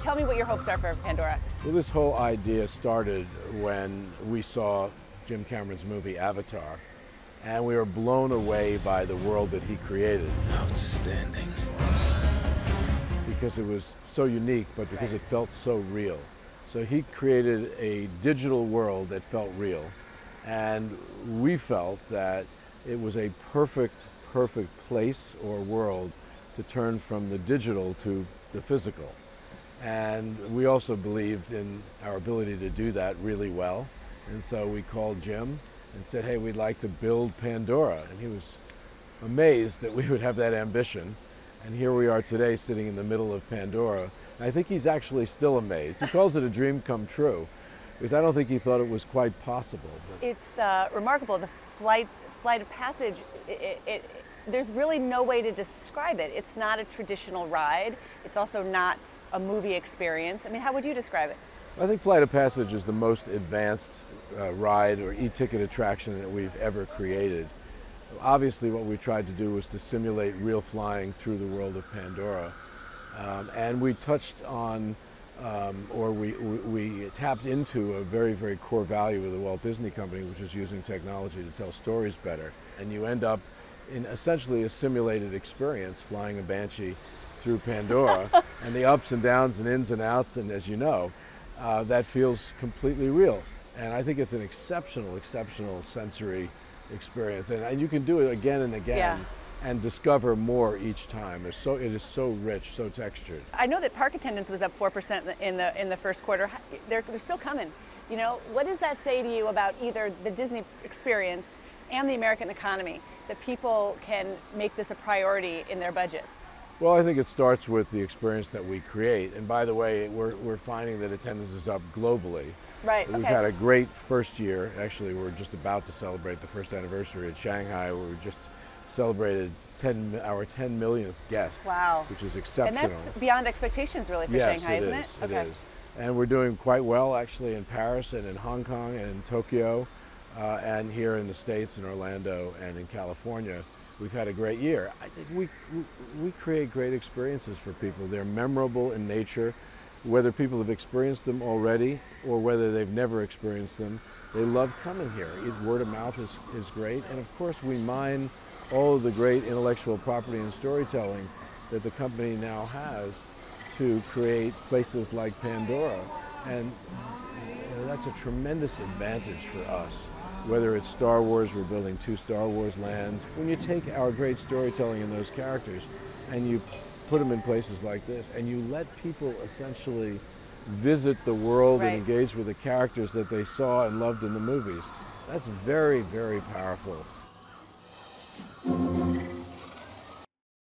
Tell me what your hopes are for Pandora. Well, this whole idea started when we saw Jim Cameron's movie Avatar, and we were blown away by the world that he created. Outstanding. Because it was so unique, but because it felt so real. So he created a digital world that felt real, and we felt that it was a perfect place or world to turn from the digital to the physical. And we also believed in our ability to do that really well. And so we called Jim and said, hey, we'd like to build Pandora. And he was amazed that we would have that ambition. And here we are today sitting in the middle of Pandora. I think he's actually still amazed. He calls it a dream come true, because I don't think he thought it was quite possible. But It's remarkable, the flight of passage. There's really no way to describe it. It's not a traditional ride. It's also not a movie experience. I mean, how would you describe it? I think Flight of Passage is the most advanced ride or e-ticket attraction that we've ever created. Obviously, what we tried to do was to simulate real flying through the world of Pandora. And we touched on, we tapped into a very core value of the Walt Disney Company, which is using technology to tell stories better. And you end up in essentially a simulated experience flying a Banshee through Pandora, and the ups and downs and ins and outs, and as you know, that feels completely real. And I think it's an exceptional sensory experience, and you can do it again and again and discover more each time. It is so rich, so textured. I know that park attendance was up 4% in the first quarter. They're still coming. You know, what does that say to you about either the Disney experience and the American economy, that people can make this a priority in their budgets? Well, I think it starts with the experience that we create. And by the way, we're finding that attendance is up globally. Right, We've had a great first year. Actually, we're just about to celebrate the first anniversary at Shanghai, where we just celebrated our 10 millionth guest. Wow. Which is exceptional. And that's beyond expectations, really, for Shanghai, isn't it? It is. And we're doing quite well, actually, in Paris and in Hong Kong and in Tokyo, and here in the States, in Orlando and in California. We've had a great year. I think we create great experiences for people. They're memorable in nature, whether people have experienced them already or whether they've never experienced them. They love coming here. Word of mouth is great. And of course, we mine all of the great intellectual property and storytelling that the company now has to create places like Pandora. And that's a tremendous advantage for us. Whether it's Star Wars, we're building 2 Star Wars lands. When you take our great storytelling in those characters and you put them in places like this, and you let people essentially visit the world and engage with the characters that they saw and loved in the movies, that's very powerful.